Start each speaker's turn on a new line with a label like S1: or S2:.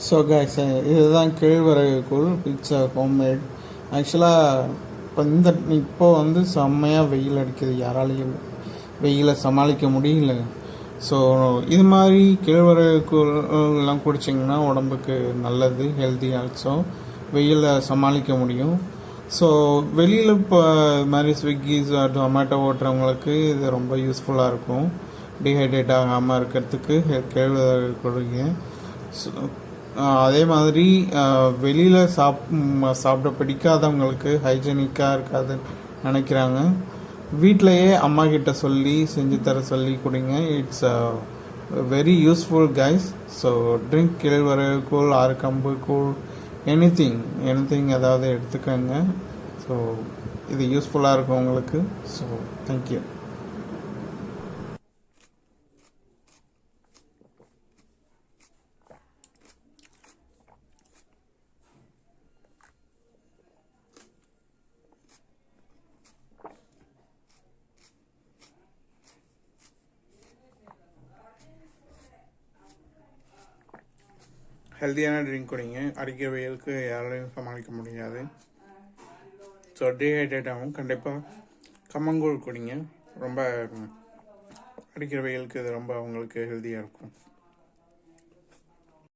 S1: So guys, இதுதான் கேழ்வரகு கூழ். It's homemade. ஆக்சுவலாக இப்போ வந்து செம்மையாக வெயில் அடிக்குது, யாராலையும் வெயிலை சமாளிக்க முடியல. ஸோ இது மாதிரி கேழ்வரகு கூழ் எல்லாம் குடிச்சிங்கன்னா உடம்புக்கு நல்லது, ஹெல்தி ஆல்சோ. வெயிலை சமாளிக்க முடியும். ஸோ வெளியில் இப்போ இது மாதிரி ஸ்விக்கி ஜொமேட்டோ ஓட்டுறவங்களுக்கு இது ரொம்ப யூஸ்ஃபுல்லாக இருக்கும். டீஹைட்ரேட் ஆகாமல் இருக்கிறதுக்கு கேழ்வரகு குடிங்க. அதே மாதிரி வெளியில் சாப்பிட பிடிக்காதவங்களுக்கு, ஹைஜீனிக்காக இருக்காதுன்னு நினைக்கிறாங்க, வீட்டிலையே அம்மா கிட்ட சொல்லி செஞ்சு தர சொல்லி கொடுங்க. It's very useful guys. So drink கேழ்வரகு கூழ், ஆறுகம்பு கூழ், எனிதிங் ஏதாவது எடுத்துக்கோங்க. ஸோ இது யூஸ்ஃபுல்லாக இருக்கும் உங்களுக்கு. So thank you. ஹெல்த்தியான ட்ரிங்க் குடிங்க. அடிக்கிற வெயிலுக்கு யாராலையும் சமாளிக்க முடியாது. ஸோ டீஹைட்ரேட் ஆகும். கண்டிப்பாக கம்மங்கூழ் குடிங்க. ரொம்ப அடிக்கிற வெயிலுக்கு இது ரொம்ப உங்களுக்கு ஹெல்த்தியாக இருக்கும்.